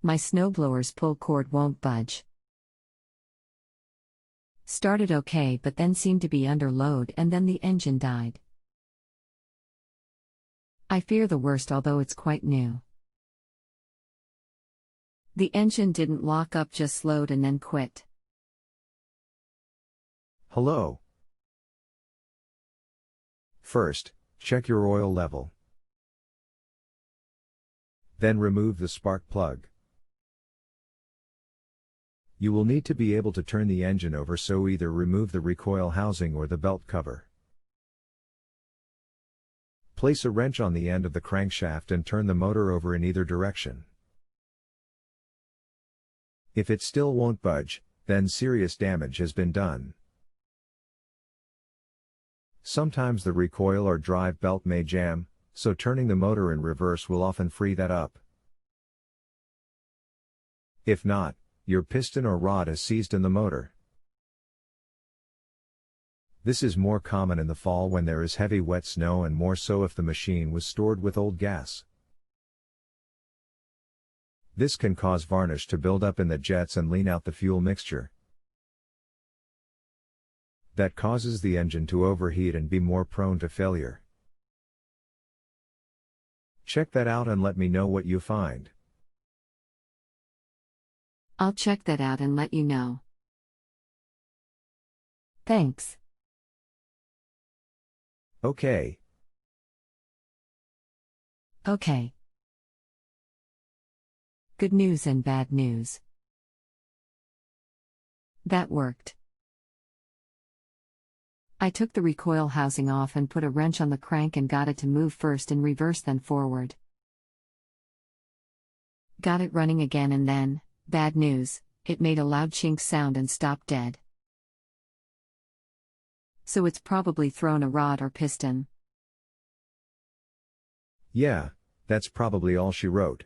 My snowblower's pull cord won't budge. Started okay but then seemed to be under load and then the engine died. I fear the worst although it's quite new. The engine didn't lock up, just slowed and then quit. Hello. First, check your oil level. Then remove the spark plug. You will need to be able to turn the engine over, so either remove the recoil housing or the belt cover. Place a wrench on the end of the crankshaft and turn the motor over in either direction. If it still won't budge, then serious damage has been done. Sometimes the recoil or drive belt may jam, so turning the motor in reverse will often free that up. If not, your piston or rod is seized in the motor. This is more common in the fall when there is heavy wet snow, and more so if the machine was stored with old gas. This can cause varnish to build up in the jets and lean out the fuel mixture. That causes the engine to overheat and be more prone to failure. Check that out and let me know what you find. I'll check that out and let you know. Thanks. Okay. Okay. Good news and bad news. That worked. I took the recoil housing off and put a wrench on the crank and got it to move first in reverse then forward. Got it running again and then, bad news, it made a loud chink sound and stopped dead. So it's probably thrown a rod or piston. Yeah, that's probably all she wrote.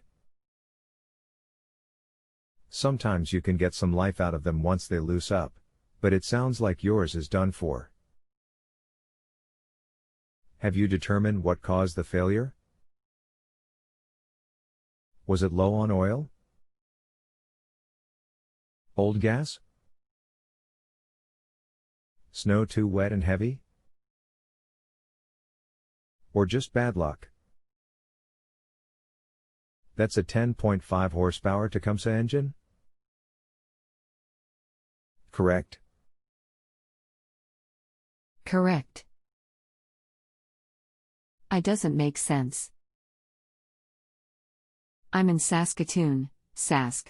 Sometimes you can get some life out of them once they loose up, but it sounds like yours is done for. Have you determined what caused the failure? Was it low on oil? Old gas? Snow too wet and heavy? Or just bad luck? That's a 10.5 horsepower Tecumseh engine? Correct. Correct. I doesn't make sense. I'm in Saskatoon, Sask.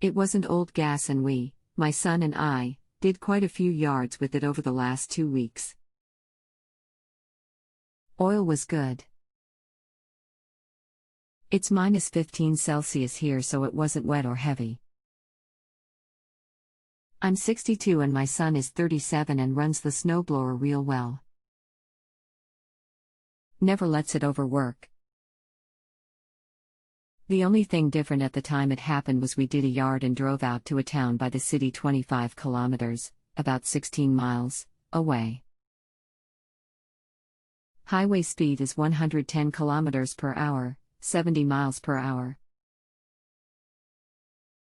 It wasn't old gas and we, my son and I, did quite a few yards with it over the last 2 weeks. Oil was good. It's -15 Celsius here, so it wasn't wet or heavy. I'm 62 and my son is 37 and runs the snowblower real well. Never lets it overwork. The only thing different at the time it happened was we did a yard and drove out to a town by the city 25 kilometers, about 16 miles, away. Highway speed is 110 kilometers per hour, 70 miles per hour.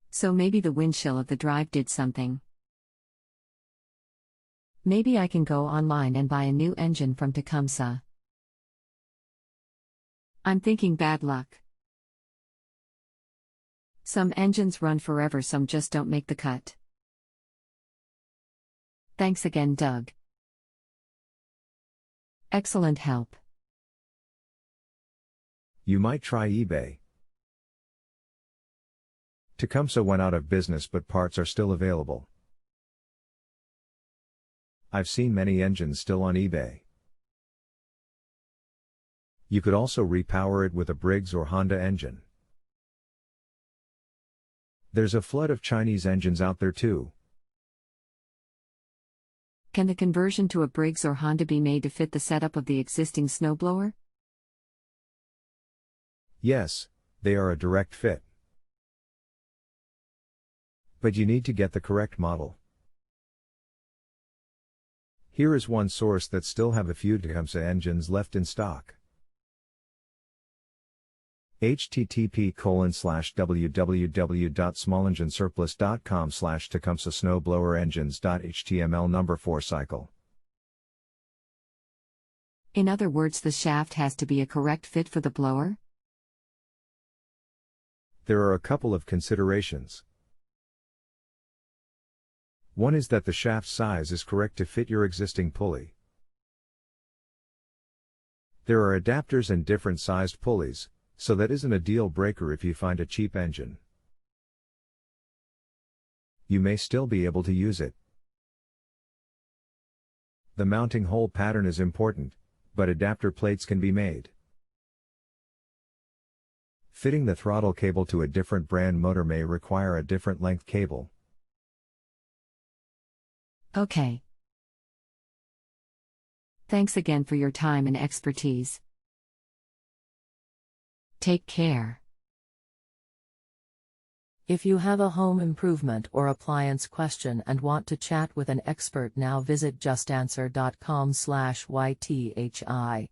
So maybe the wind chill of the drive did something. Maybe I can go online and buy a new engine from Tecumseh. I'm thinking bad luck. Some engines run forever, some just don't make the cut. Thanks again, Doug. Excellent help. You might try eBay. Tecumseh went out of business, but parts are still available. I've seen many engines still on eBay. You could also repower it with a Briggs or Honda engine. There's a flood of Chinese engines out there too. Can the conversion to a Briggs or Honda be made to fit the setup of the existing snowblower? Yes, they are a direct fit. But you need to get the correct model. Here is one source that still have a few Tecumseh engines left in stock. http://www.smallenginesurplus.com/tecumseh snowblower engines.html number 4 cycle. In other words, the shaft has to be a correct fit for the blower? There are a couple of considerations. One is that the shaft size is correct to fit your existing pulley. There are adapters and different sized pulleys, so that isn't a deal breaker if you find a cheap engine. You may still be able to use it. The mounting hole pattern is important, but adapter plates can be made. Fitting the throttle cable to a different brand motor may require a different length cable. Okay. Thanks again for your time and expertise. Take care. If you have a home improvement or appliance question and want to chat with an expert, now visit JustAnswer.com/YTHI.